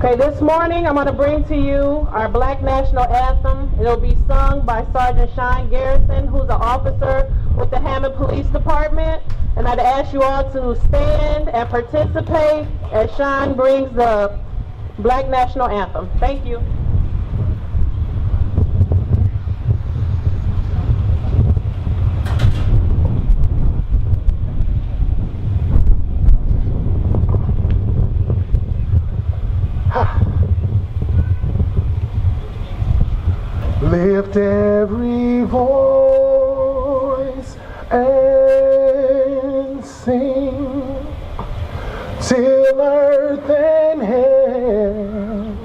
Okay, this morning I'm going to bring to you our Black National Anthem. It'll be sung by Sergeant Sean Garrison, who's an officer with the Hammond Police Department. And I'd ask you all to stand and participate as Sean brings the Black National Anthem. Thank you. Lift every voice and sing till earth and heaven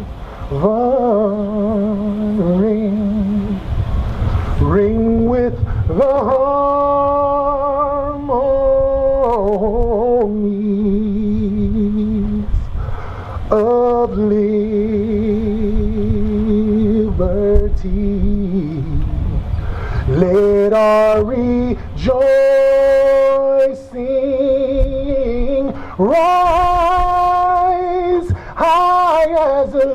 ring with the harmonies of liberty. Let our rejoicing rise high as the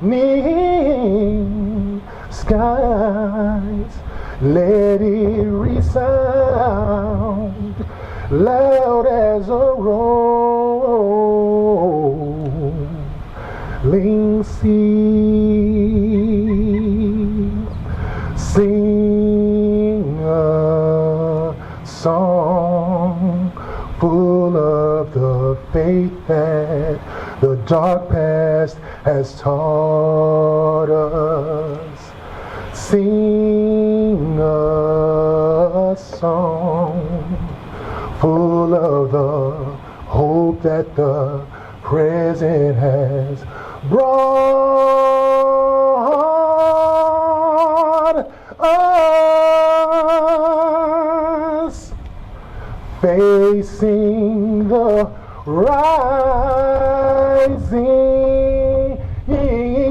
listening skies. Let it resound loud as a rolling sea. Sing a song full of the faith that the dark past has taught us. Sing a song full of the hope that the present has brought us, facing the rising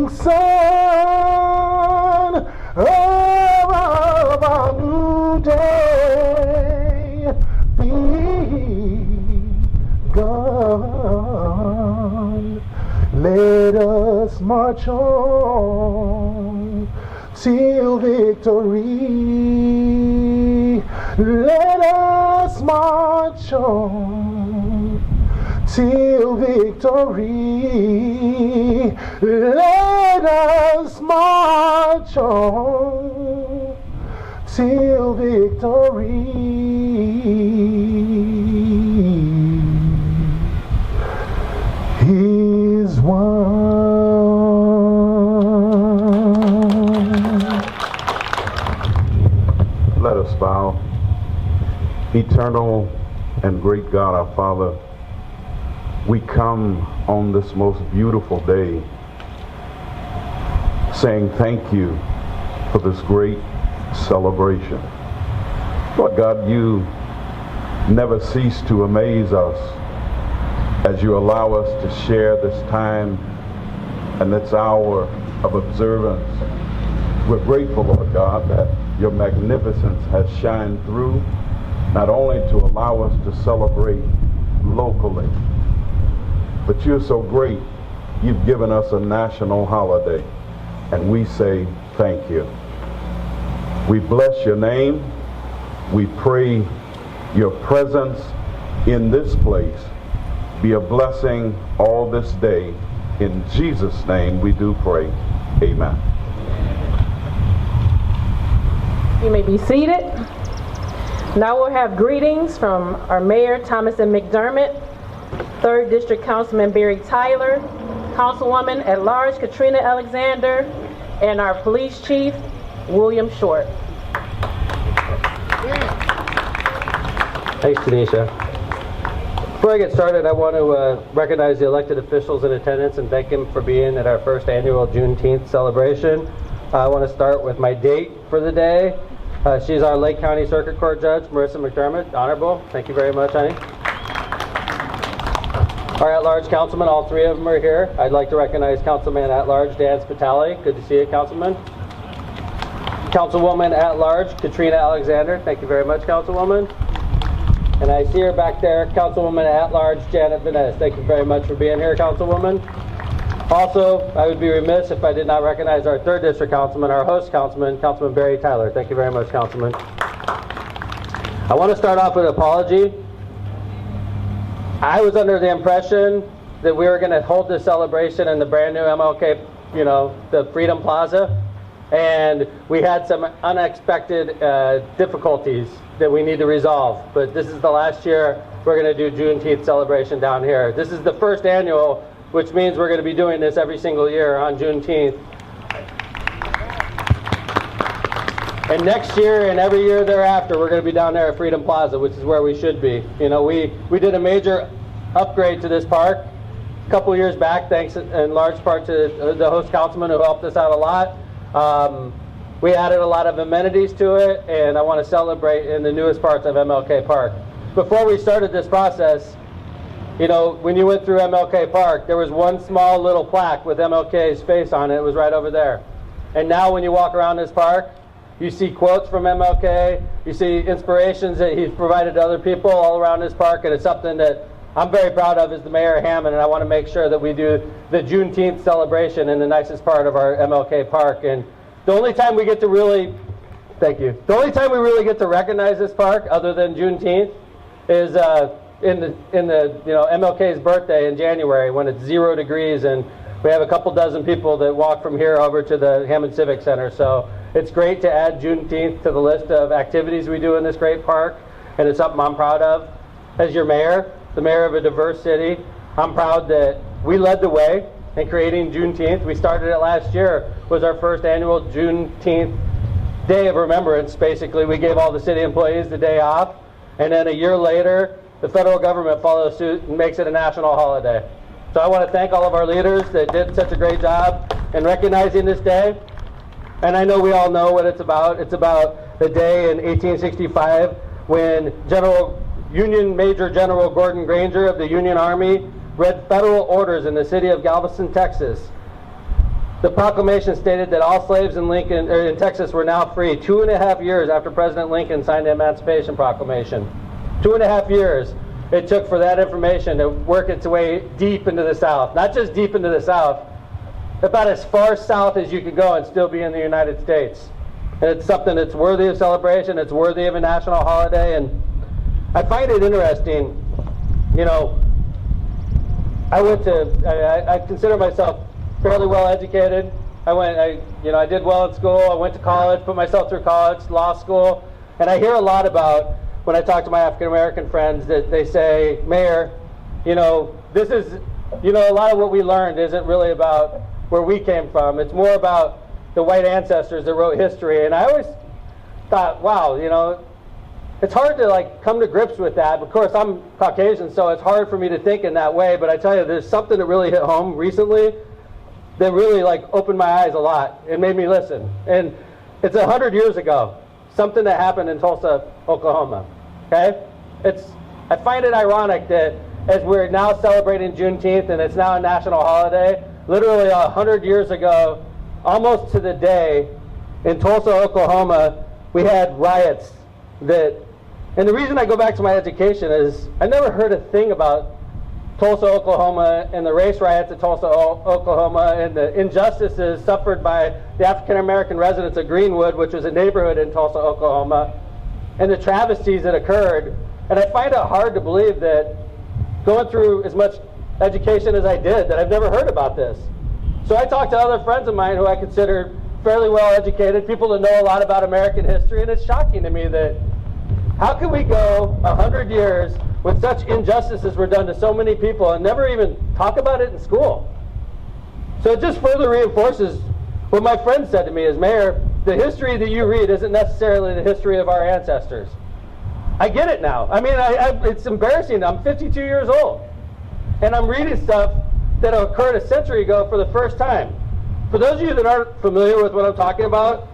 sun of a new day begun. Let us march on till victory. Let us march on till victory. Let us march on till victory is won. Let us bow. Eternal and great God, our Father, we come on this most beautiful day saying thank you for this great celebration. Lord God, you never cease to amaze us as you allow us to share this time and this hour of observance. We're grateful, Lord God, that your magnificence has shined through, not only to allow us to celebrate locally, but you're so great, you've given us a national holiday, and we say thank you. We bless your name. We pray your presence in this place be a blessing all this day. In Jesus' name we do pray. Amen. You may be seated. Now we'll have greetings from our Mayor, Thomas M. McDermott, 3rd District Councilman Barry Tyler, Councilwoman at Large Katrina Alexander, and our Police Chief, William Short. Thanks, Tanisha. Before I get started, I want to recognize the elected officials in attendance and thank them for being at our first annual Juneteenth celebration. I want to start with my date for the day. She's our Lake County Circuit Court Judge, Marissa McDermott. Honorable. Thank you very much, honey. Our at-large councilmen, all three of them are here. I'd like to recognize Councilman at-large Dan Spitali. Good to see you, Councilman. Councilwoman at-large Katrina Alexander. Thank you very much, Councilwoman. And I see her back there, Councilwoman at Large Janet Vanez. Thank you very much for being here, Councilwoman. Also, I would be remiss if I did not recognize our 3rd District Councilman, our host Councilman, Councilman Barry Tyler. Thank you very much, Councilman. I want to start off with an apology. I was under the impression that we were going to hold this celebration in the brand new MLK, the Freedom Plaza, and we had some unexpected difficulties that we need to resolve. But this is the last year we're going to do Juneteenth celebration down here. This is the first annual, which means we're going to be doing this every single year on Juneteenth. And next year and every year thereafter, we're going to be down there at Freedom Plaza, which is where we should be. We did a major upgrade to this park a couple years back, thanks in large part to the host councilman who helped us out a lot. We added a lot of amenities to it, and I want to celebrate in the newest parts of MLK Park. Before we started this process, when you went through MLK Park, there was one small little plaque with MLK's face on it. It was right over there. And now when you walk around this park, you see quotes from MLK, you see inspirations that he's provided to other people all around this park, and it's something that I'm very proud of as the mayor of Hammond, and I want to make sure that we do the Juneteenth celebration in the nicest part of our MLK Park. And the only time we get to really, thank you, the only time we really get to recognize this park other than Juneteenth is in the MLK's birthday in January when it's 0 degrees and we have a couple dozen people that walk from here over to the Hammond Civic Center. So it's great to add Juneteenth to the list of activities we do in this great park, and it's something I'm proud of. As your mayor, the mayor of a diverse city, I'm proud that we led the way in creating Juneteenth. We started it last year, was our first annual Juneteenth Day of Remembrance. Basically, we gave all the city employees the day off, and then a year later, the federal government follows suit and makes it a national holiday. So I want to thank all of our leaders that did such a great job in recognizing this day. And I know we all know what it's about. It's about the day in 1865 when Union Major General Gordon Granger of the Union Army read federal orders in the city of Galveston, Texas. The proclamation stated that all slaves in Texas were now free 2.5 years after President Lincoln signed the Emancipation Proclamation. 2.5 years it took for that information to work its way deep into the South. Not just deep into the South, about as far south as you could go and still be in the United States. And it's something that's worthy of celebration, it's worthy of a national holiday, and I find it interesting, I consider myself fairly well educated. I did well in school, I went to college, put myself through college, law school, and I hear a lot about, when I talk to my African American friends, that they say, Mayor, this is, a lot of what we learned isn't really about where we came from. It's more about the white ancestors that wrote history. And I always thought, wow, it's hard to come to grips with that. Of course, I'm Caucasian, so it's hard for me to think in that way. But I tell you, there's something that really hit home recently that really opened my eyes a lot and made me listen. And it's 100 years ago, something that happened in Tulsa, Oklahoma. Okay? I find it ironic that as we're now celebrating Juneteenth and it's now a national holiday, literally 100 years ago, almost to the day, in Tulsa, Oklahoma, we had riots and the reason I go back to my education is I never heard a thing about Tulsa, Oklahoma, and the race riots at Tulsa, Oklahoma, and the injustices suffered by the African American residents of Greenwood, which was a neighborhood in Tulsa, Oklahoma, and the travesties that occurred. And I find it hard to believe that going through as much education as I did, that I've never heard about this. So I talked to other friends of mine who I consider fairly well educated, people that know a lot about American history, and it's shocking to me that how can we go 100 years when such injustices were done to so many people and never even talk about it in school? So it just further reinforces what my friend said to me as mayor, the history that you read isn't necessarily the history of our ancestors. I get it now. I mean, it's embarrassing. I'm 52 years old, and I'm reading stuff that occurred a century ago for the first time. For those of you that aren't familiar with what I'm talking about,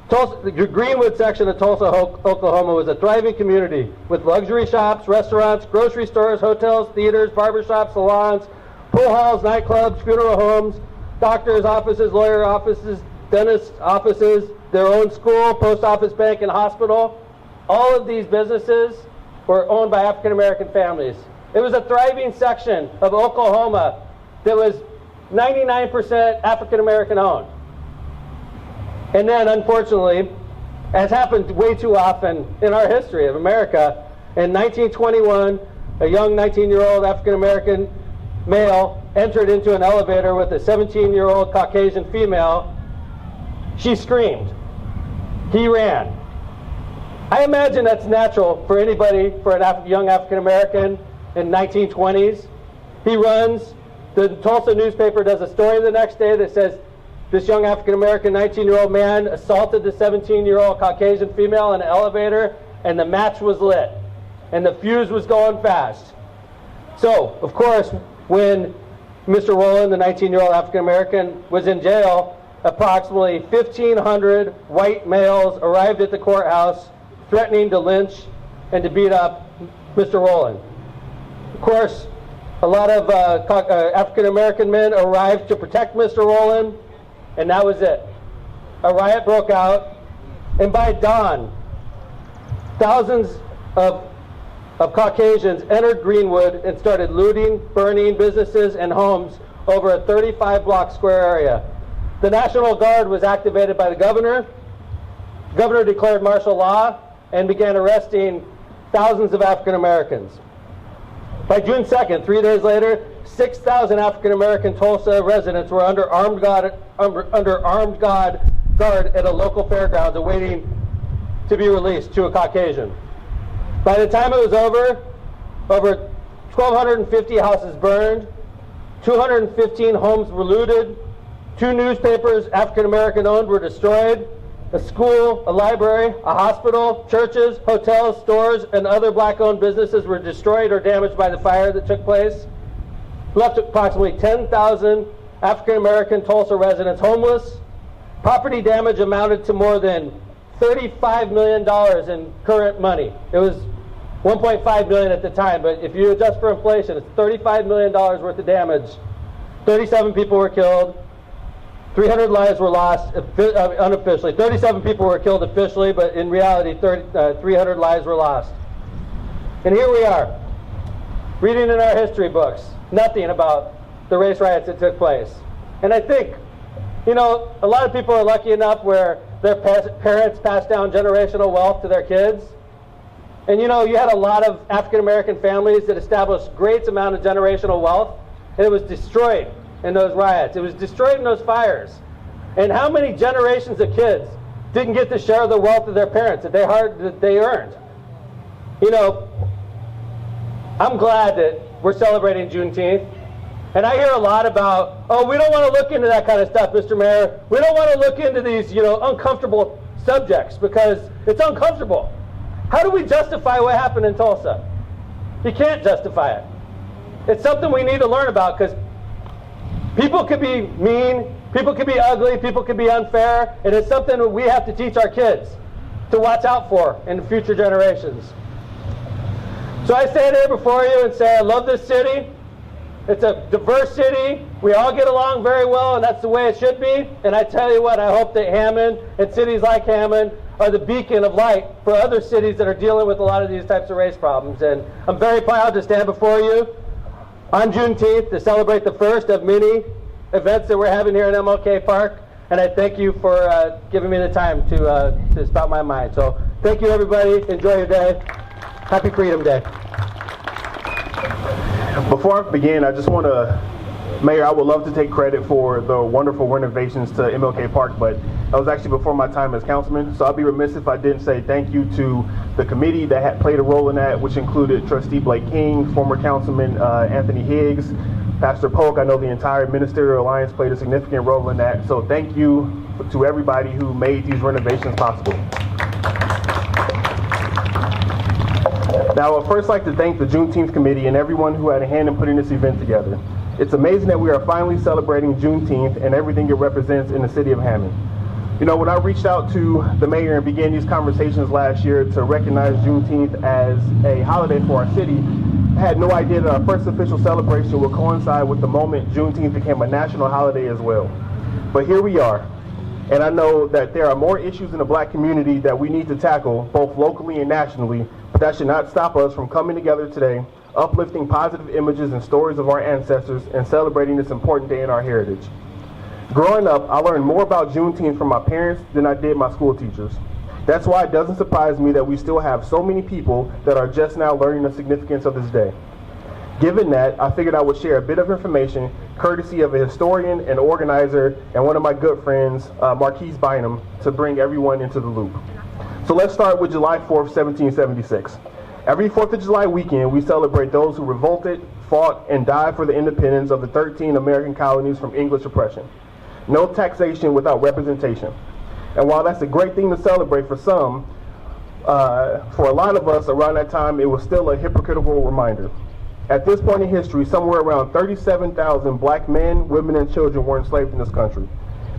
the Greenwood section of Tulsa, Oklahoma was a thriving community with luxury shops, restaurants, grocery stores, hotels, theaters, barbershops, salons, pool halls, nightclubs, funeral homes, doctors' offices, lawyer offices, dentist offices, their own school, post office, bank, and hospital. All of these businesses were owned by African American families. It was a thriving section of Oklahoma that was 99% African American owned. And then, unfortunately, as happened way too often in our history of America, in 1921, a young 19-year-old African American male entered into an elevator with a 17-year-old Caucasian female. She screamed. He ran. I imagine that's natural for anybody, for a young African American in 1920s. He runs. The Tulsa newspaper does a story the next day that says this young African American 19-year-old man assaulted the 17-year-old Caucasian female in an elevator, and the match was lit, and the fuse was going fast. So, of course, when Mr. Rowland, the 19-year-old African American, was in jail, approximately 1,500 white males arrived at the courthouse threatening to lynch and to beat up Mr. Rowland. Of course, a lot of African American men arrived to protect Mr. Rowland, and that was it. A riot broke out, and by dawn, thousands of Caucasians entered Greenwood and started looting, burning businesses and homes over a 35-block square area. The National Guard was activated by the governor. The governor declared martial law and began arresting thousands of African Americans. By June 2nd, 3 days later, 6,000 African American Tulsa residents were under armed guard at a local fairgrounds awaiting to be released to a Caucasian. By the time it was over 1,250 houses burned, 215 homes were looted, 2 newspapers African American owned were destroyed, a school, a library, a hospital, churches, hotels, stores, and other black-owned businesses were destroyed or damaged by the fire that took place. Left approximately 10,000 African American Tulsa residents homeless. Property damage amounted to more than $35 million in current money. It was $1.5 million at the time, but if you adjust for inflation, it's $35 million worth of damage. 37 people were killed. 300 lives were lost unofficially. 37 people were killed officially, but in reality, 300 lives were lost. And here we are, reading in our history books, nothing about the race riots that took place. And I think, a lot of people are lucky enough where their parents passed down generational wealth to their kids. And you had a lot of African American families that established great amount of generational wealth, and it was destroyed in those riots. It was destroyed in those fires. And how many generations of kids didn't get to share the wealth of their parents that they earned? I'm glad that we're celebrating Juneteenth. And I hear a lot about, we don't want to look into that kind of stuff, Mr. Mayor. We don't want to look into these, uncomfortable subjects because it's uncomfortable. How do we justify what happened in Tulsa? You can't justify it. It's something we need to learn about because people could be mean, people could be ugly, people could be unfair, and it's something that we have to teach our kids to watch out for in future generations. So I stand here before you and say I love this city. It's a diverse city. We all get along very well, and that's the way it should be. And I tell you what, I hope that Hammond and cities like Hammond are the beacon of light for other cities that are dealing with a lot of these types of race problems. And I'm very proud to stand before you on Juneteenth to celebrate the first of many events that we're having here in MLK Park. And I thank you for giving me the time to spout my mind. So thank you, everybody. Enjoy your day. Happy Freedom Day. Before I begin, I just want to, Mayor, I would love to take credit for the wonderful renovations to MLK Park, but that was actually before my time as councilman, so I'd be remiss if I didn't say thank you to the committee that had played a role in that, which included Trustee Blake King, former Councilman Anthony Higgs, Pastor Polk. I know the entire Ministerial Alliance played a significant role in that, so thank you to everybody who made these renovations possible. Now, I would first like to thank the Juneteenth Committee and everyone who had a hand in putting this event together. It's amazing that we are finally celebrating Juneteenth and everything it represents in the city of Hammond. When I reached out to the mayor and began these conversations last year to recognize Juneteenth as a holiday for our city, I had no idea that our first official celebration would coincide with the moment Juneteenth became a national holiday as well. But here we are. And I know that there are more issues in the black community that we need to tackle, both locally and nationally, but that should not stop us from coming together today, uplifting positive images and stories of our ancestors, and celebrating this important day in our heritage. Growing up, I learned more about Juneteenth from my parents than I did my school teachers. That's why it doesn't surprise me that we still have so many people that are just now learning the significance of this day. Given that, I figured I would share a bit of information courtesy of a historian and organizer and one of my good friends, Marquise Bynum, to bring everyone into the loop. So let's start with July 4th, 1776. Every 4th of July weekend, we celebrate those who revolted, fought, and died for the independence of the 13 American colonies from English oppression. No taxation without representation. And while that's a great thing to celebrate for some, for a lot of us around that time, it was still a hypocritical reminder. At this point in history, somewhere around 37,000 black men, women, and children were enslaved in this country,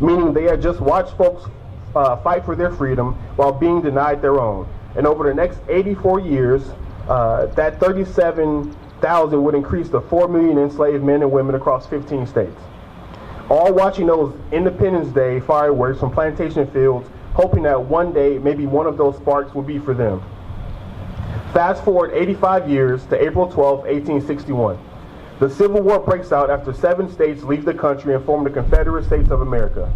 meaning they had just watched folks fight for their freedom while being denied their own. And over the next 84 years, that 37,000 would increase to 4 million enslaved men and women across 15 states. All watching those Independence Day fireworks from plantation fields, hoping that one day maybe one of those sparks would be for them. Fast forward 85 years to April 12, 1861. The Civil War breaks out after 7 states leave the country and form the Confederate States of America.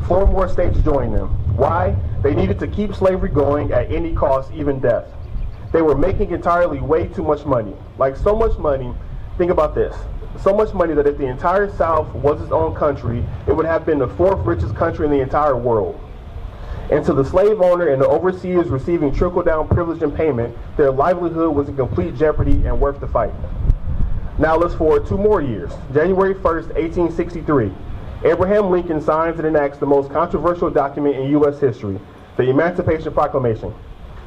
4 more states join them. Why? They needed to keep slavery going at any cost, even death. They were making entirely way too much money. Like so much money, think about this. So much money that if the entire South was its own country, it would have been the 4th richest country in the entire world. And to the slave owner and the overseers receiving trickle-down privilege and payment, their livelihood was in complete jeopardy and worth the fight. Now let's forward 2 more years. January 1st, 1863. Abraham Lincoln signs and enacts the most controversial document in U.S. history, the Emancipation Proclamation.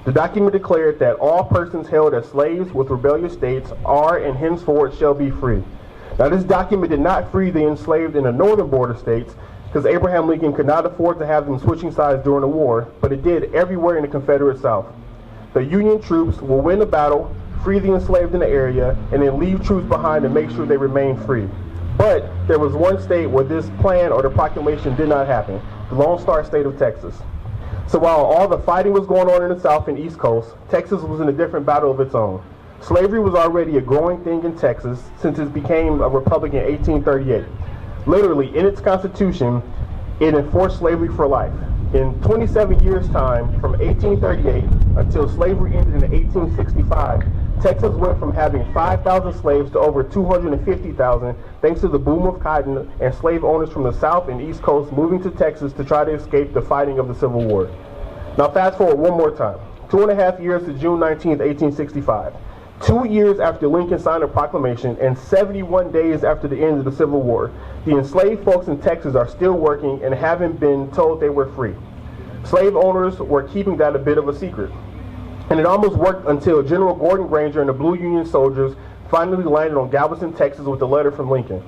The document declared that all persons held as slaves with rebellious states are and henceforth shall be free. Now this document did not free the enslaved in the northern border states, because Abraham Lincoln could not afford to have them switching sides during the war, but it did everywhere in the Confederate South. The Union troops will win the battle, free the enslaved in the area, and then leave troops behind to make sure they remain free. But there was one state where this plan or the proclamation did not happen, the Lone Star State of Texas. So while all the fighting was going on in the South and East Coast, Texas was in a different battle of its own. Slavery was already a growing thing in Texas since it became a republic in 1838. Literally, in its constitution, it enforced slavery for life. In 27 years' time, from 1838 until slavery ended in 1865, Texas went from having 5,000 slaves to over 250,000 thanks to the boom of cotton and slave owners from the South and East Coast moving to Texas to try to escape the fighting of the Civil War. Now fast forward one more time, 2.5 years to June 19th, 1865. 2 years after Lincoln signed a proclamation and 71 days after the end of the Civil War, the enslaved folks in Texas are still working and haven't been told they were free. Slave owners were keeping that a bit of a secret. And it almost worked until General Gordon Granger and the Blue Union soldiers finally landed on Galveston, Texas with a letter from Lincoln.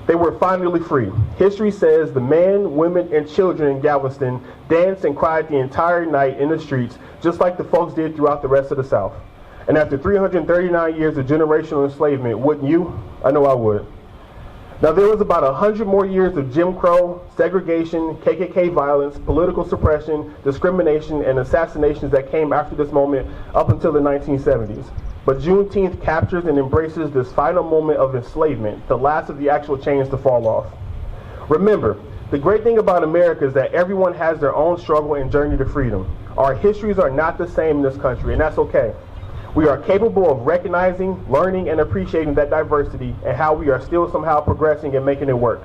They were finally free. History says the men, women, and children in Galveston danced and cried the entire night in the streets, just like the folks did throughout the rest of the South. And after 339 years of generational enslavement, wouldn't you? I know I would. Now there was about 100 more years of Jim Crow, segregation, KKK violence, political suppression, discrimination, and assassinations that came after this moment up until the 1970s. But Juneteenth captures and embraces this final moment of enslavement, the last of the actual chains to fall off. Remember, the great thing about America is that everyone has their own struggle and journey to freedom. Our histories are not the same in this country, and that's okay. We are capable of recognizing, learning, and appreciating that diversity and how we are still somehow progressing and making it work.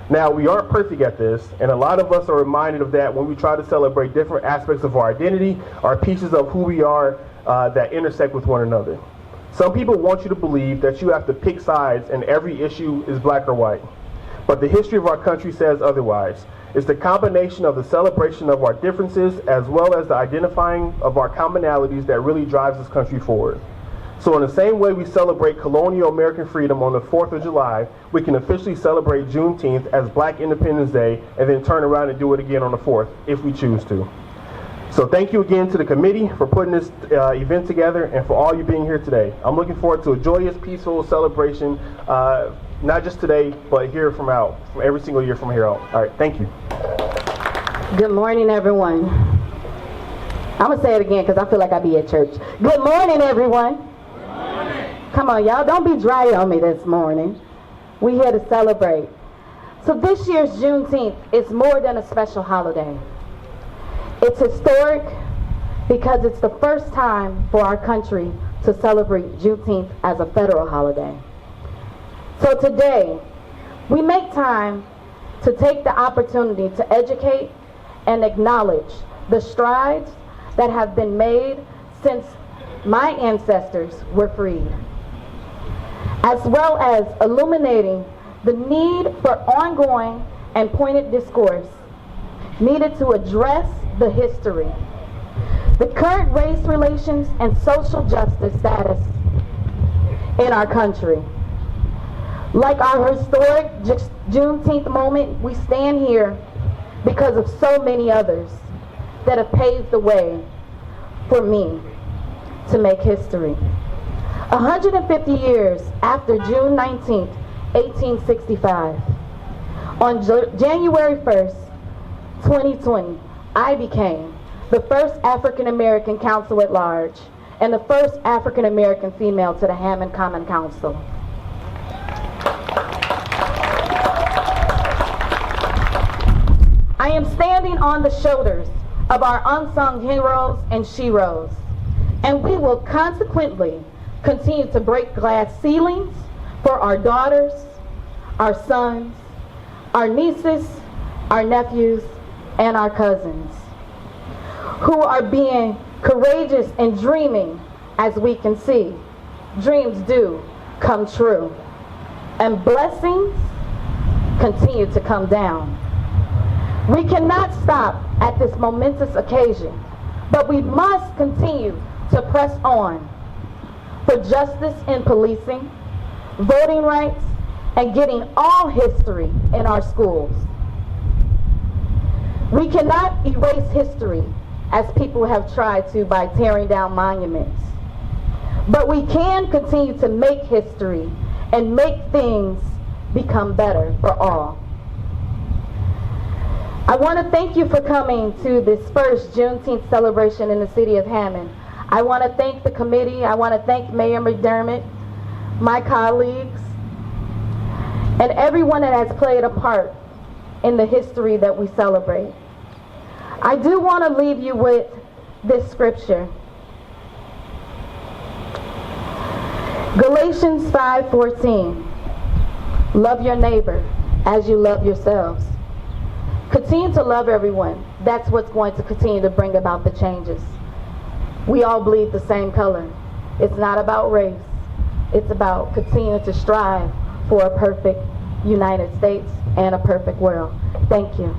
Now, we aren't perfect at this, and a lot of us are reminded of that when we try to celebrate different aspects of our identity, our pieces of who we are that intersect with one another. Some people want you to believe that you have to pick sides and every issue is black or white. But the history of our country says otherwise. It's the combination of the celebration of our differences as well as the identifying of our commonalities that really drives this country forward. So in the same way we celebrate colonial American freedom on the 4th of July, we can officially celebrate Juneteenth as Black Independence Day and then turn around and do it again on the 4th if we choose to. So thank you again to the committee for putting this event together and for all you being here today. I'm looking forward to a joyous, peaceful celebration, not just today, but here from every single year from here out. All right, thank you. Good morning, everyone. I'm going to say it again because I feel like I be at church. Good morning, everyone. Good morning. Come on, y'all. Don't be dry on me this morning. We're here to celebrate. So this year's Juneteenth is more than a special holiday. It's historic because it's the first time for our country to celebrate Juneteenth as a federal holiday. So today, we make time to take the opportunity to educate and acknowledge the strides that have been made since my ancestors were freed, as well as illuminating the need for ongoing and pointed discourse needed to address the history, the current race relations and social justice status in our country. Like our historic Juneteenth moment, we stand here because of so many others that have paved the way for me to make history. 150 years after June 19th, 1865, on January 1st, 2020, I became the first African American council at large and the first African American female to the Hammond Common Council. I am standing on the shoulders of our unsung heroes and sheroes, and we will consequently continue to break glass ceilings for our daughters, our sons, our nieces, our nephews, and our cousins, who are being courageous and dreaming. As we can see, dreams do come true, and blessings continue to come down. We cannot stop at this momentous occasion, but we must continue to press on for justice in policing, voting rights, and getting all history in our schools. We cannot erase history as people have tried to by tearing down monuments, but we can continue to make history and make things become better for all. I want to thank you for coming to this first Juneteenth celebration in the city of Hammond. I want to thank the committee. I want to thank Mayor McDermott, my colleagues, and everyone that has played a part in the history that we celebrate. I do want to leave you with this scripture. Galatians 5:14. Love your neighbor as you love yourselves. Continue to love everyone. That's what's going to continue to bring about the changes. We all bleed the same color. It's not about race. It's about continuing to strive for a perfect United States and a perfect world. Thank you.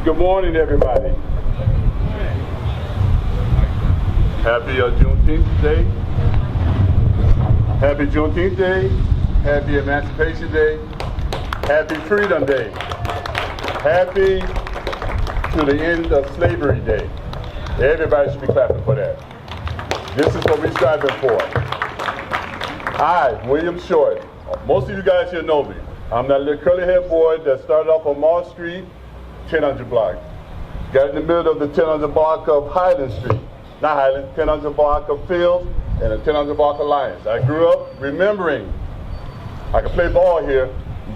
Good morning, everybody. Happy Juneteenth Day. Happy Juneteenth Day. Happy Emancipation Day. Happy Freedom Day. Happy to the end of Slavery Day. Everybody should be clapping for that. This is what we're striving for. I, William Short, most of you guys here know me. I'm that little curly haired boy that started off on Mall Street, 1000 block. Got in the middle of the 1000 block of Highland Street. Not Highland, 1000 block of Fields and the 1000 block Alliance. I grew up remembering I could play ball here,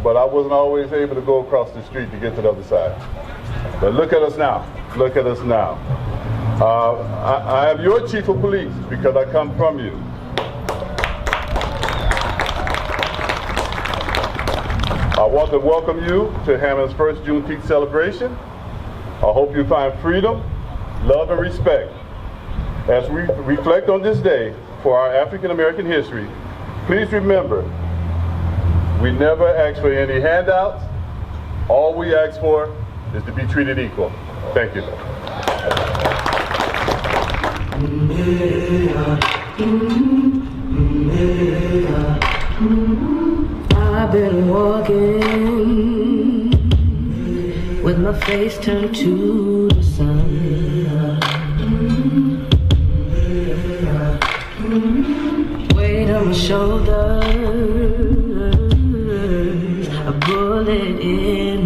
but I wasn't always able to go across the street to get to the other side. But look at us now. Look at us now. I am your chief of police because I come from you. I want to welcome you to Hammond's first Juneteenth celebration. I hope you find freedom, love, and respect. As we reflect on this day for our African American history, please remember, we never ask for any handouts. All we ask for is to be treated equal. Thank you. I've been walking with my face turned to the sun, weight on my shoulders, a bullet in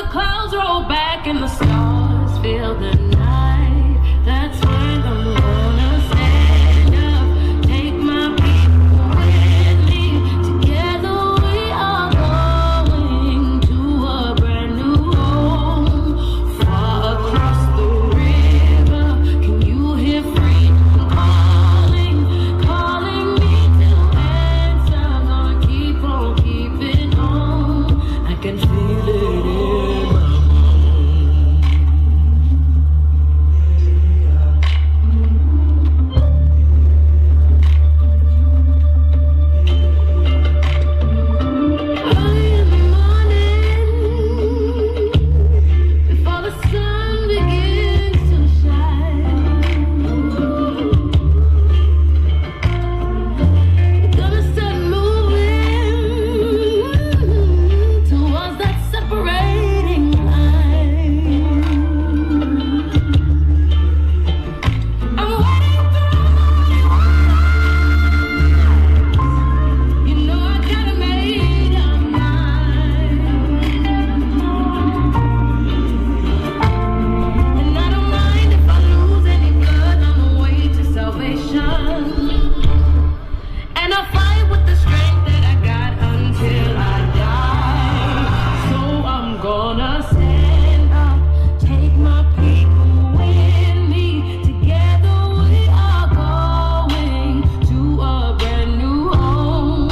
the clouds roll back and the stars fill the night, that's when I'm gonna stand up, take my people with me. Together we are going to a brand new home, far across the river. Can you hear freedom calling, calling me to answer? Gonna keep on keeping on. I can feel it in my early in the morning, before the sun begins to shine, we're gonna start moving towards that separating line. I'm waiting through, you know I gotta make up mine. And I don't mind if I lose any blood on the way to salvation. And I'll fight with the strength that I got until I die. So I'm gonna stand up, take my people with me. Together we are going to a brand new home,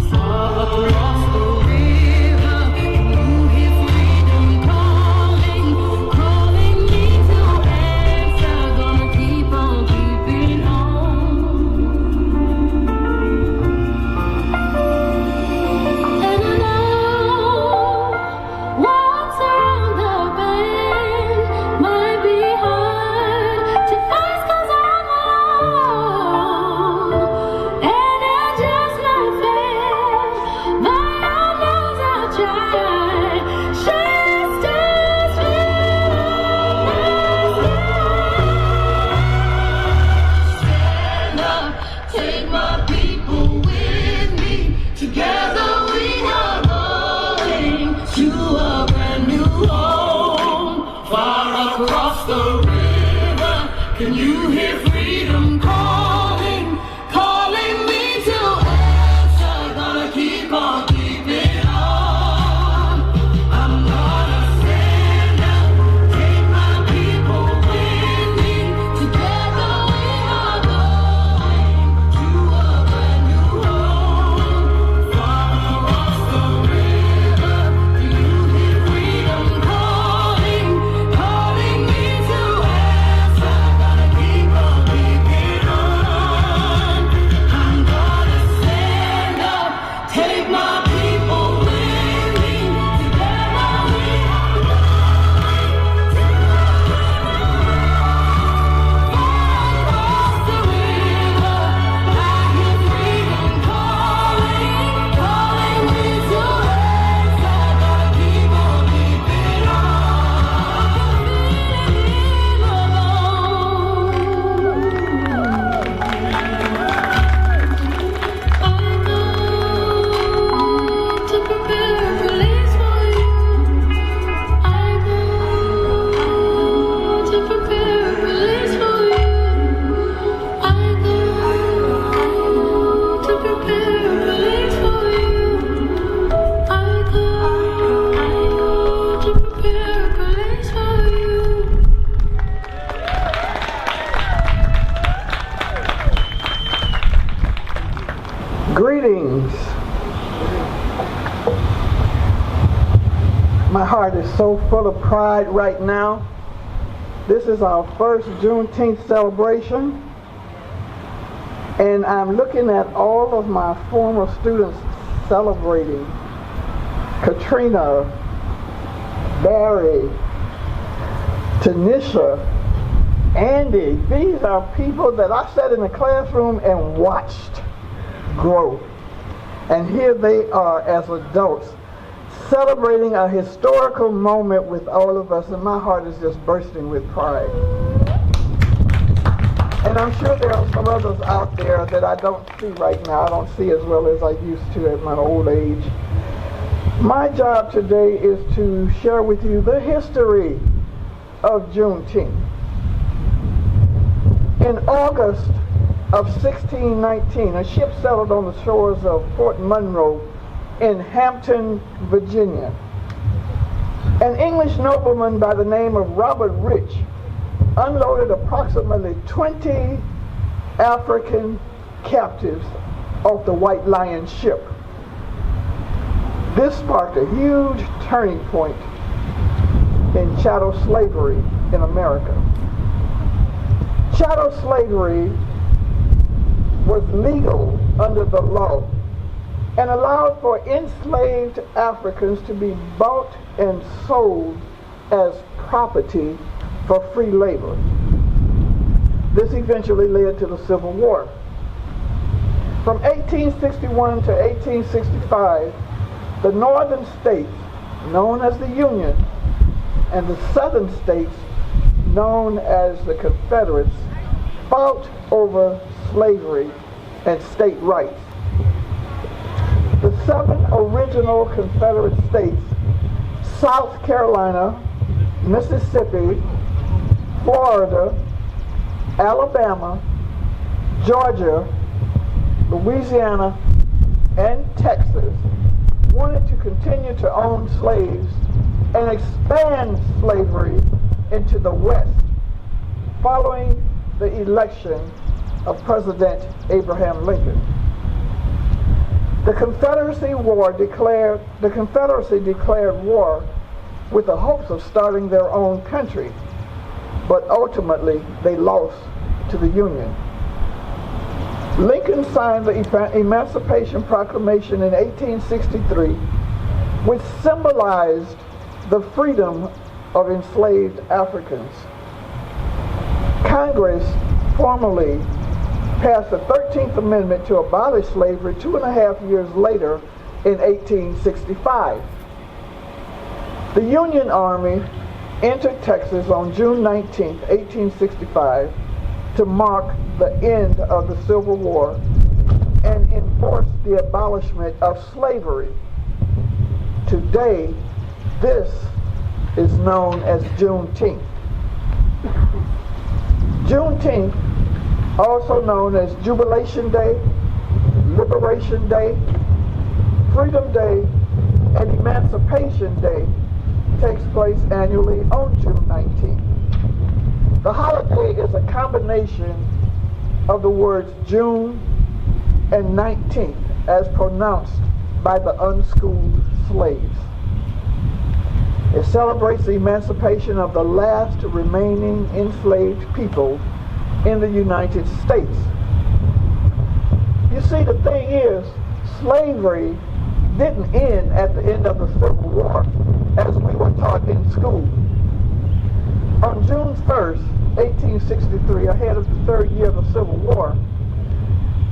far across the river. Can you hear freedom calling, calling me to answer? Gonna keep on keeping on. And I know what's around the bend might be hard to face 'cause I'm alone, and I just might fail, but I know I'll try. Just as stand up, take my people with me. Together we are going to a brand new home, far across the river. Can you hear freedom calling, calling me to answer? Gonna keep on keeping on. I'm gonna stand up, take my people with me. Together we are going to a brand new home, far across the river. Do you hear freedom calling, calling me to answer? Gotta keep on keeping on. I'm gonna stand up, take my people with me. Together we are going to across the river. I hear freedom calling, calling me to answer. Gotta keep on keeping on. I can feel it in I go to prepare a place for you. I go to prepare a place for you. I go to prepare a place for you. I go to prepare a place for you. Greetings. My heart is so full of pride right now. This is our first Juneteenth celebration, and I'm looking at all of my former students celebrating. Katrina, Barry, Tanisha, Andy. These are people that I sat in the classroom and watched grow. And here they are as adults celebrating a historical moment with all of us, and my heart is just bursting with pride. And I'm sure there are some others out there that I don't see right now. I don't see as well as I used to at my old age. My job today is to share with you the history of Juneteenth. In August of 1619, a ship settled on the shores of Fort Monroe in Hampton, Virginia. An English nobleman by the name of Robert Rich unloaded approximately 20 African captives off the White Lion ship. This sparked a huge turning point in chattel slavery in America. Chattel slavery was legal under the law and allowed for enslaved Africans to be bought and sold as property for free labor. This eventually led to the Civil War. From 1861 to 1865, the northern states, known as the Union, and the southern states, known as the Confederates, fought over slavery and state rights. The 7 original Confederate states, South Carolina, Mississippi, Florida, Alabama, Georgia, Louisiana, and Texas, wanted to continue to own slaves and expand slavery into the West following the election of President Abraham Lincoln. The Confederacy declared war with the hopes of starting their own country, but ultimately they lost to the Union. Lincoln signed the Emancipation Proclamation in 1863, which symbolized the freedom of enslaved Africans. Congress formally passed the 13th Amendment to abolish slavery 2.5 years later in 1865. The Union Army entered Texas on June 19, 1865, to mark the end of the Civil War and enforce the abolishment of slavery. Today, this is known as Juneteenth. Juneteenth, also known as Jubilation Day, Liberation Day, Freedom Day, and Emancipation Day, takes place annually on June 19th. The holiday is a combination of the words June and 19th as pronounced by the unschooled slaves. It celebrates the emancipation of the last remaining enslaved people in the United States. You see, the thing is, slavery didn't end at the end of the Civil War, as we were taught in school. On June 1st, 1863, ahead of the third year of the Civil War,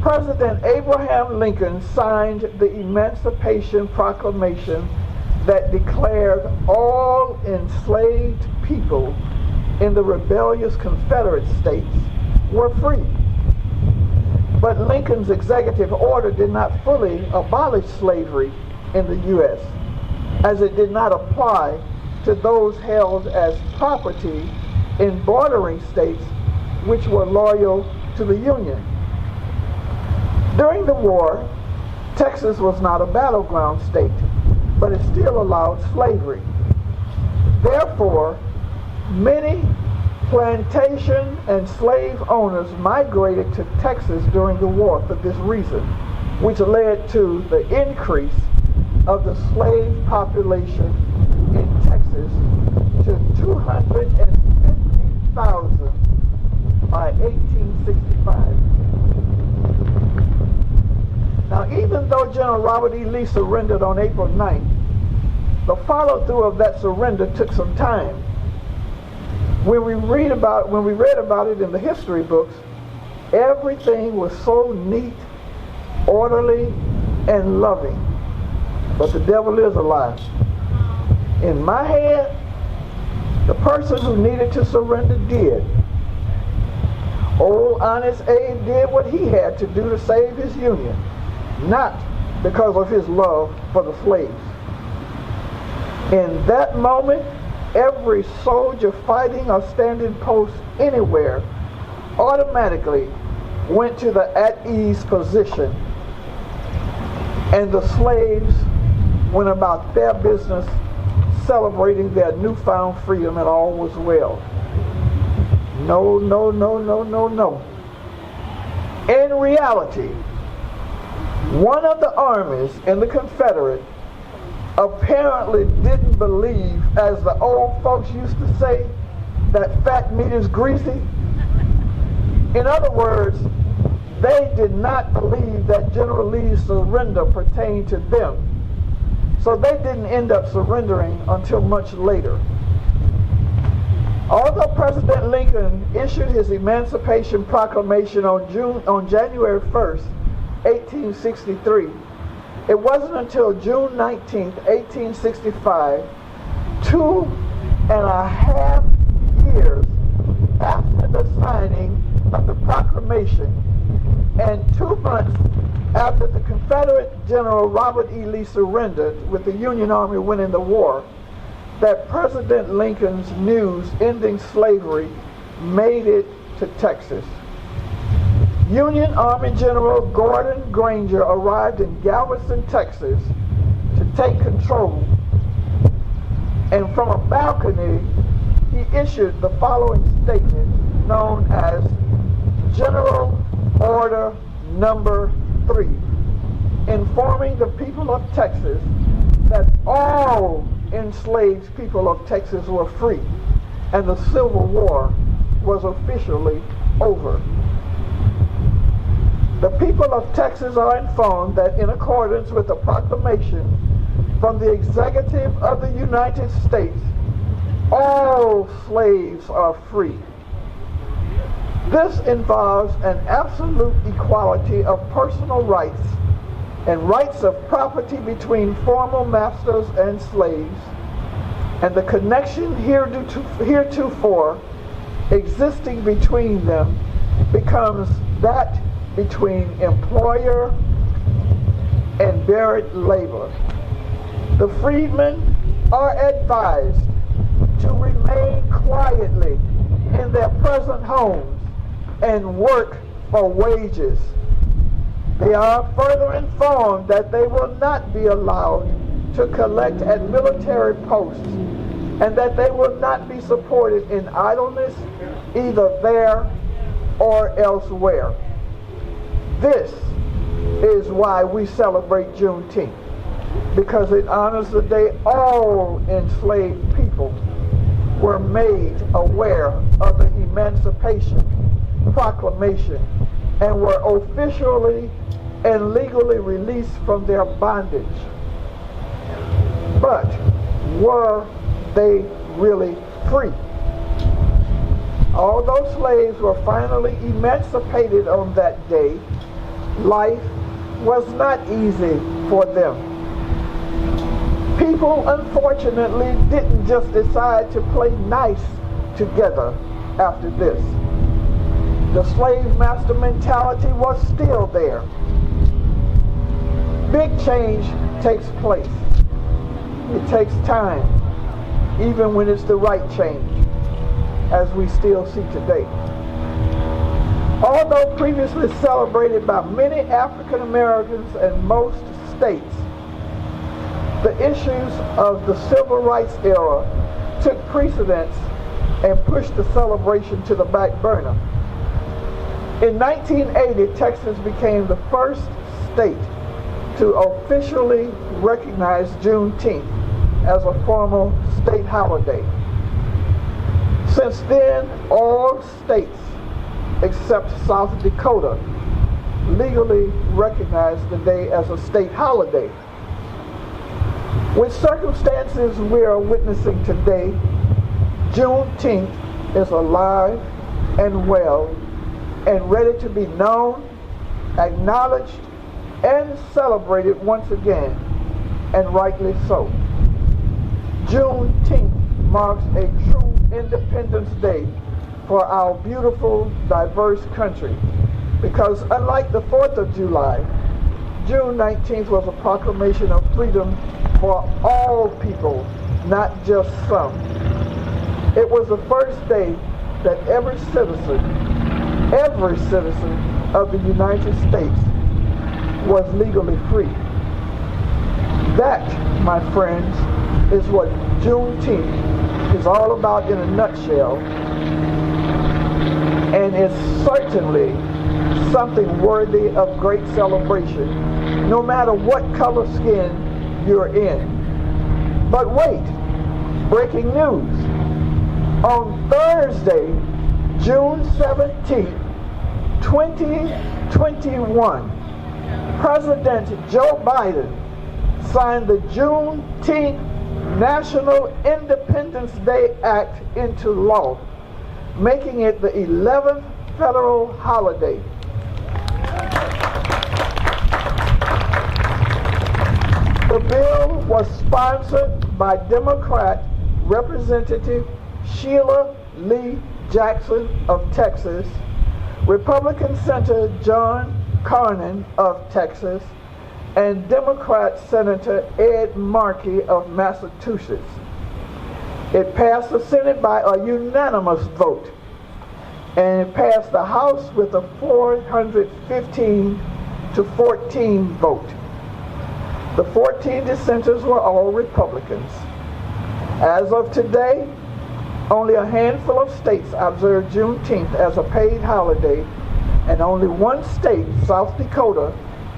President Abraham Lincoln signed the Emancipation Proclamation that declared all enslaved people in the rebellious Confederate states were free. But Lincoln's executive order did not fully abolish slavery in the U.S., as it did not apply to those held as property in bordering states which were loyal to the Union. During the war, Texas was not a battleground state, but it still allowed slavery. Therefore, many plantation and slave owners migrated to Texas during the war for this reason, which led to the increase of the slave population in Texas to 250,000 by 1865. Now, even though General Robert E. Lee surrendered on April 9th, the follow-through of that surrender took some time. When we read about it in the history books, everything was so neat, orderly, and loving. But the devil is a lie. In my head, the person who needed to surrender did. Old Honest Abe did what he had to do to save his union, not because of his love for the slaves. In that moment, every soldier fighting or standing post anywhere automatically went to the at-ease position, and the slaves went about their business celebrating their newfound freedom, and all was well. No, no, no, no, no, no. In reality, one of the armies in the Confederate apparently didn't believe, as the old folks used to say, that fat meat is greasy. In other words, they did not believe that General Lee's surrender pertained to them. So they didn't end up surrendering until much later. Although President Lincoln issued his Emancipation Proclamation on January 1st, 1863, it wasn't until June 19th, 1865, 2.5 years after the signing of the proclamation and 2 months after the Confederate General Robert E. Lee surrendered with the Union Army winning the war, that President Lincoln's news ending slavery made it to Texas. Union Army General Gordon Granger arrived in Galveston, Texas to take control, and from a balcony he issued the following statement known as General Order Number 3, informing the people of Texas that all enslaved people of Texas were free and the Civil War was officially over. The people of Texas are informed that in accordance with the proclamation from the executive of the United States, all slaves are free. This involves an absolute equality of personal rights and rights of property between former masters and slaves, and the connection heretofore existing between them becomes that between employer and buried labor. The freedmen are advised to remain quietly in their present homes and work for wages. They are further informed that they will not be allowed to collect at military posts and that they will not be supported in idleness either there or elsewhere. This is why we celebrate Juneteenth, because it honors the day all enslaved people were made aware of the Emancipation Proclamation and were officially and legally released from their bondage. But were they really free? Although slaves were finally emancipated on that day, life was not easy for them. People, unfortunately, didn't just decide to play nice together after this. The slave master mentality was still there. Big change takes place. It takes time, even when it's the right change, as we still see today. Although previously celebrated by many African Americans and most states, the issues of the civil rights era took precedence and pushed the celebration to the back burner. In 1980, Texas became the first state to officially recognize Juneteenth as a formal state holiday. Since then, all states except South Dakota legally recognize the day as a state holiday. With circumstances we are witnessing today, Juneteenth is alive and well and ready to be known, acknowledged, and celebrated once again, and rightly so. Juneteenth marks a true Independence Day for our beautiful, diverse country, because unlike the 4th of July, June 19th was a proclamation of freedom for all people not just some. It was the first day that every citizen of the United States was legally free. That, my friends, is what Juneteenth is all about in a nutshell, and it's certainly something worthy of great celebration, no matter what color skin you're in. But wait, breaking news. On Thursday, June 17, 2021, President Joe Biden signed the Juneteenth National Independence Day Act into law, making it the 11th federal holiday. The bill was sponsored by Democrat Representative Sheila Lee Jackson of Texas, Republican Senator John Cornyn of Texas, and Democrat Senator Ed Markey of Massachusetts. It passed the Senate by a unanimous vote, and it passed the House with a 415 to 14 vote. The 14 dissenters were all Republicans. As of today, only a handful of states observe Juneteenth as a paid holiday, and only one state, South Dakota,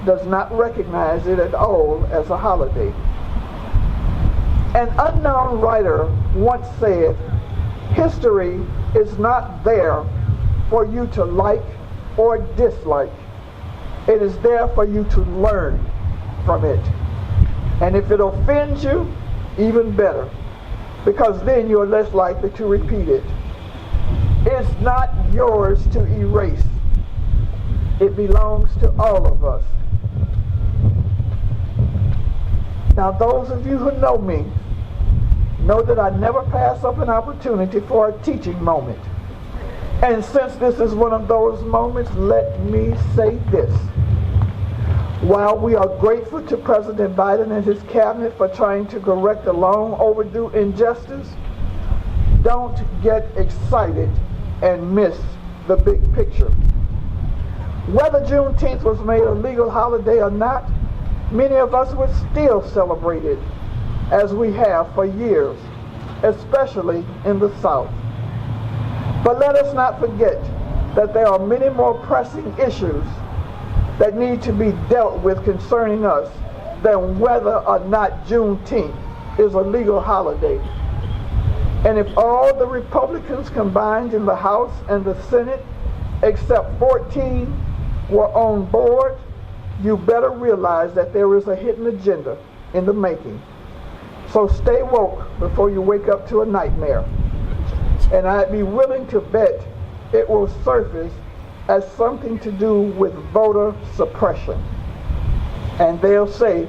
does not recognize it at all as a holiday. An unknown writer once said, "History is not there for you to like or dislike. It is there for you to learn from it. And if it offends you, even better, because then you're less likely to repeat it. It's not yours to erase. It belongs to all of us." Now, those of you who know me know that I never pass up an opportunity for a teaching moment. And since this is one of those moments, let me say this. While we are grateful to President Biden and his cabinet for trying to correct a long overdue injustice, don't get excited and miss the big picture. Whether Juneteenth was made a legal holiday or not, many of us would still celebrate it, as we have for years, especially in the South. But let us not forget that there are many more pressing issues that need to be dealt with concerning us than whether or not Juneteenth is a legal holiday. And if all the Republicans combined in the House and the Senate, except 14, were on board, you better realize that there is a hidden agenda in the making. So stay woke before you wake up to a nightmare. And I'd be willing to bet it will surface as something to do with voter suppression. And they'll say,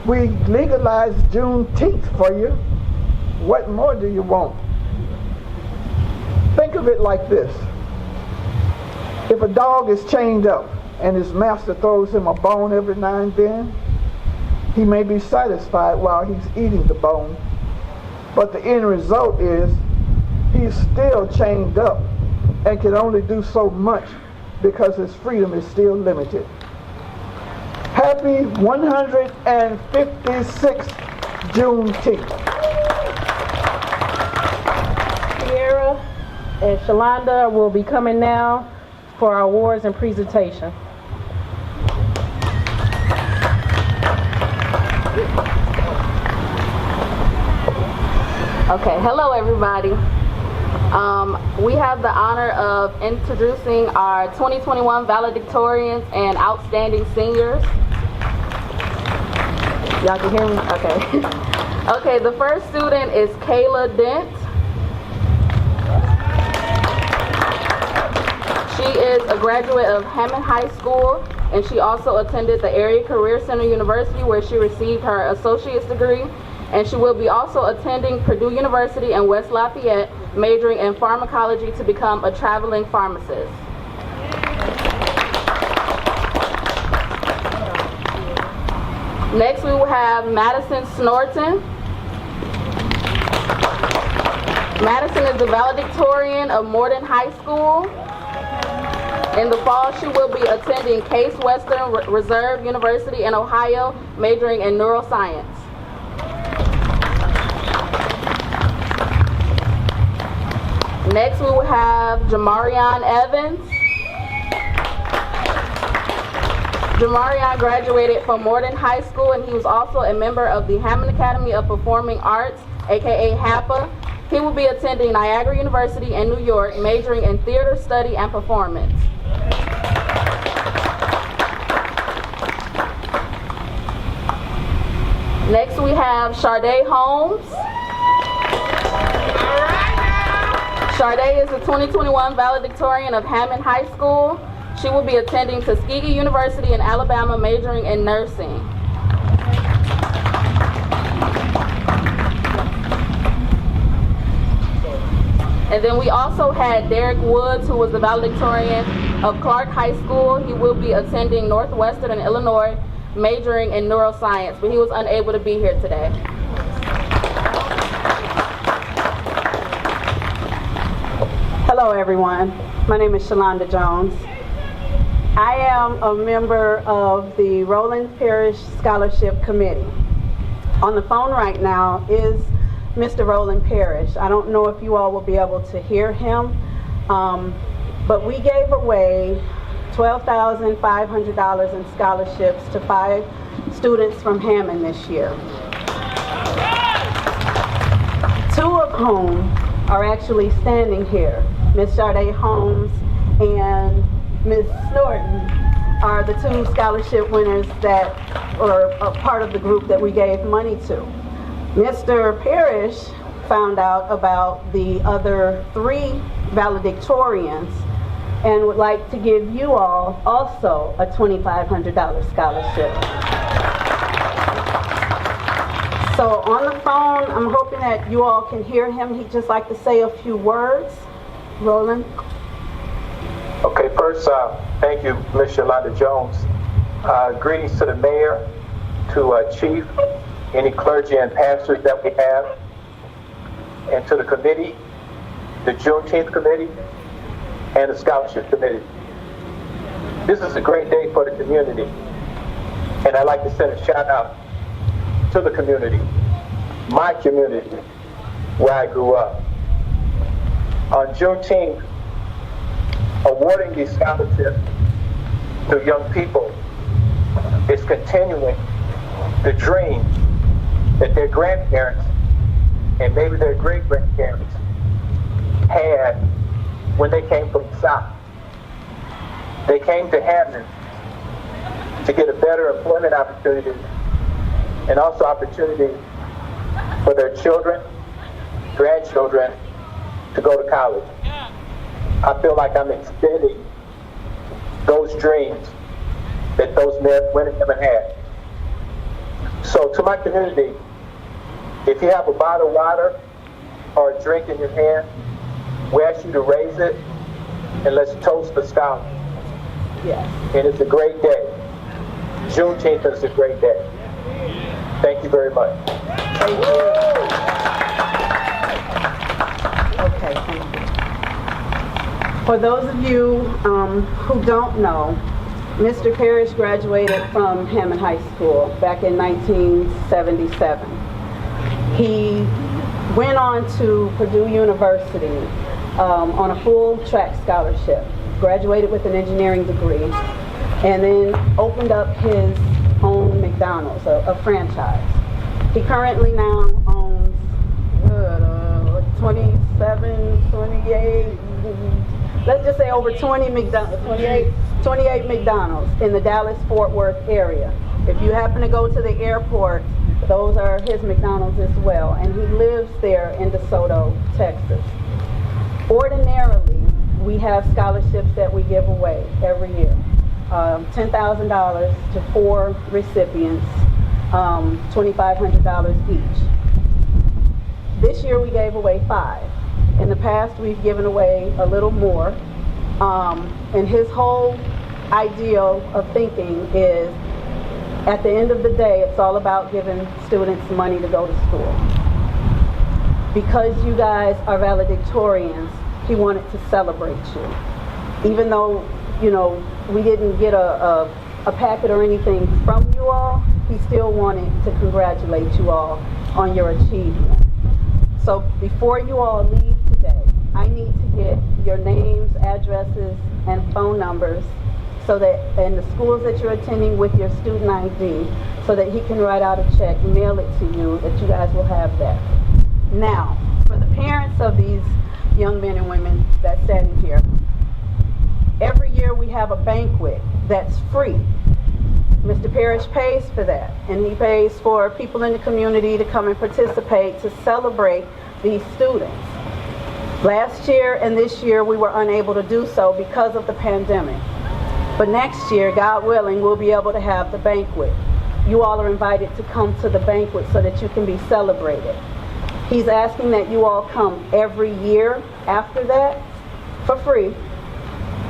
"We legalized Juneteenth for you. What more do you want?" Think of it like this. If a dog is chained up and his master throws him a bone every now and then, he may be satisfied while he's eating the bone, but the end result is he's still chained up and can only do so much because his freedom is still limited. Happy 156th Juneteenth. Sierra and Shalonda will be coming now for our awards and presentation. Okay, hello everybody. We have the honor of introducing our 2021 valedictorians and outstanding seniors. Y'all can hear me? Okay. Okay, the first student is Kayla Dent. She is a graduate of Hammond High School, and she also attended the Area Career Center University, where she received her associate's degree. And she will be also attending Purdue University in West Lafayette, majoring in pharmacology to become a traveling pharmacist. Next, we will have Madison Snorton. Madison is the valedictorian of Morden High School. In the fall, she will be attending Case Western Reserve University in Ohio, majoring in neuroscience. Next, we will have Jamarion Evans. Jamarion graduated from Morden High School, and he was also a member of the Hammond Academy of Performing Arts, aka HAPA. He will be attending Niagara University in New York, majoring in theater study and performance. Next, we have Sharday Holmes. Sharday is the 2021 valedictorian of Hammond High School. She will be attending Tuskegee University in Alabama, majoring in nursing. And then we also had Derek Woods, who was the valedictorian of Clark High School. He will be attending Northwestern in Illinois, majoring in neuroscience, but he was unable to be here today. Hello everyone, my name is Shalonda Jones. I am a member of the Roland Parish Scholarship Committee. On the phone right now is Mr. Roland Parish. I don't know if you all will be able to hear him, but we gave away $12,500 in scholarships to 5 students from Hammond this year. 2 of whom are actually standing here. Ms. Sharday Holmes and Ms. Snorton are the 2 scholarship winners that are a part of the group that we gave money to. Mr. Parrish found out about the other 3 valedictorians and would like to give you all also a $2,500 scholarship. So on the phone, I'm hoping that you all can hear him. He'd just like to say a few words. Roland? Okay, first, thank you, Ms. Yolanda Jones. Greetings to the mayor, to Chief, any clergy and pastors that we have, and to the committee, the Juneteenth committee, and the scholarship committee. This is a great day for the community, and I'd like to send a shout out to the community, my community, where I grew up. On Juneteenth, awarding these scholarships to young people is continuing the dream that their grandparents and maybe their great-grandparents had when they came from the South. They came to Hammond to get a better employment opportunity and also opportunity for their children, grandchildren to go to college. I feel like I'm extending those dreams that those men and women had. So to my community, if you have a bottle of water or a drink in your hand, we ask you to raise it and let's toast the scholar. Yes. And it's a great day. Juneteenth is a great day. Thank you very much. Thank you. Okay, thank you. For those of you who don't know, Mr. Parrish graduated from Hammond High School back in 1977. He went on to Purdue University on a full track scholarship, graduated with an engineering degree, and then opened up his own McDonald's, a franchise. He currently now owns 27, 28, let's just say over 20 McDonald's, 28 McDonald's in the Dallas-Fort Worth area. If you happen to go to the airport, those are his McDonald's as well, and he lives there in DeSoto, Texas. Ordinarily, we have scholarships that we give away every year. $10,000 to 4 recipients, $2,500 each. This year we gave away 5. In the past, we've given away a little more. And his whole ideal of thinking is, at the end of the day, it's all about giving students money to go to school. because you guys are valedictorians, he wanted to celebrate you. Even though, you know, we didn't get a packet or anything from you all, he still wanted to congratulate you all on your achievement. So before you all leave today, I need to get your names, addresses, and phone numbers so that, and the schools that you're attending with your student ID, so that he can write out a check, mail it to you, that you guys will have that. Now, for the parents of these young men and women that's standing here, every year we have a banquet that's free. Mr. Parrish pays for that, and he pays for people in the community to come and participate to celebrate these students. Last year and this year we were unable to do so because of the pandemic. But next year, God willing, we'll be able to have the banquet. You all are invited to come to the banquet so that you can be celebrated. He's asking that you all come every year after that for free,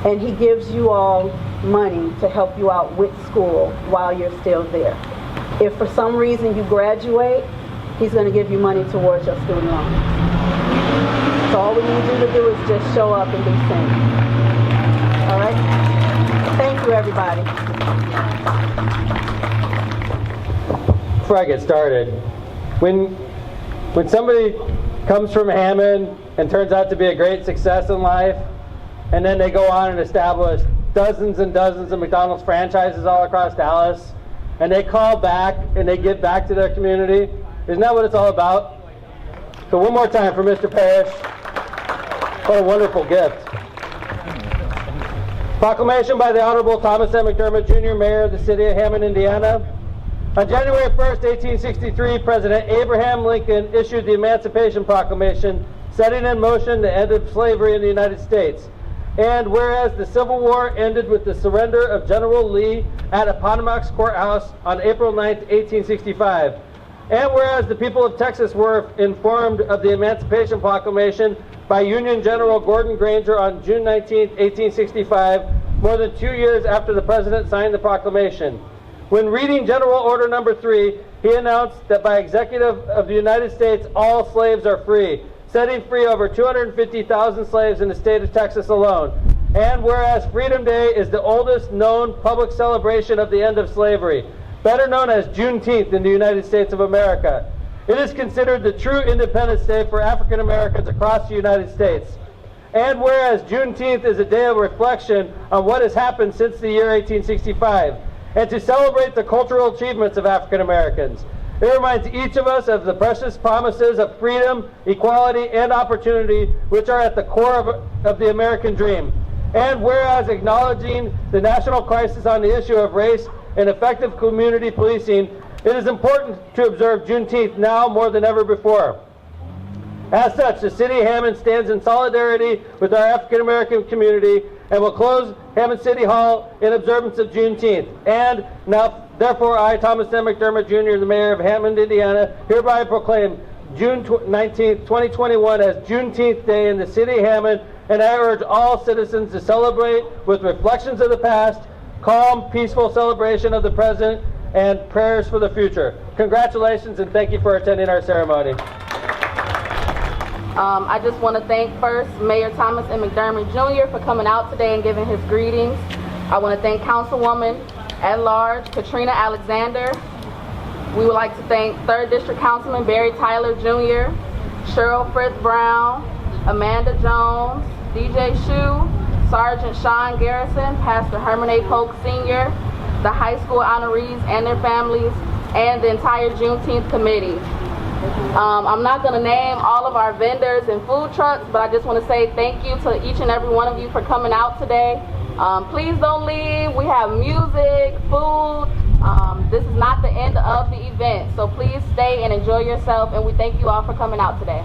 and he gives you all money to help you out with school while you're still there. If for some reason you graduate, he's going to give you money towards your student loans. So all we need you to do is just show up and be seen. All right? Thank you, everybody. Before I get started, when somebody comes from Hammond and turns out to be a great success in life, and then they go on and establish dozens and dozens of McDonald's franchises all across Dallas, and they call back and they give back to their community, isn't that what it's all about? So one more time for Mr. Parrish. What a wonderful gift. Proclamation by the Honorable Thomas M. McDermott, Jr., Mayor of the City of Hammond, Indiana. On January 1st, 1863, President Abraham Lincoln issued the Emancipation Proclamation, setting in motion the end of slavery in the United States. And whereas the Civil War ended with the surrender of General Lee at Appomattox Courthouse on April 9th, 1865, and whereas the people of Texas were informed of the Emancipation Proclamation by Union General Gordon Granger on June 19, 1865, more than 2 years after the President signed the proclamation. When reading General Order Number 3, he announced that by executive of the United States, all slaves are free, setting free over 250,000 slaves in the state of Texas alone. And whereas Freedom Day is the oldest known public celebration of the end of slavery, better known as Juneteenth in the United States of America, it is considered the true Independence Day for African Americans across the United States. And whereas Juneteenth is a day of reflection on what has happened since the year 1865, and to celebrate the cultural achievements of African Americans, it reminds each of us of the precious promises of freedom, equality, and opportunity which are at the core of the American dream. And whereas acknowledging the national crisis on the issue of race and effective community policing, it is important to observe Juneteenth now more than ever before. As such, the City of Hammond stands in solidarity with our African American community and will close Hammond City Hall in observance of Juneteenth. And now, therefore, I, Thomas M. McDermott, Jr., the Mayor of Hammond, Indiana, hereby proclaim June 19, 2021 as Juneteenth Day in the City of Hammond, and I urge all citizens to celebrate with reflections of the past, calm, peaceful celebration of the present, and prayers for the future. Congratulations, and thank you for attending our ceremony. I just want to thank first Mayor Thomas M. McDermott Jr. for coming out today and giving his greetings. I want to thank Councilwoman at Large Katrina Alexander. We would like to thank 3rd District Councilman Barry Tyler Jr., Cheryl Fritz Brown, Amanda Jones, DJ Shue, Sergeant Sean Garrison, Pastor Herman A. Polk Sr., the high school honorees and their families, and the entire Juneteenth committee. I'm not going to name all of our vendors and food trucks, but I just want to say thank you to each and every one of you for coming out today. Please don't leave. We have music, food. This is not the end of the event, so please stay and enjoy yourself, and we thank you all for coming out today.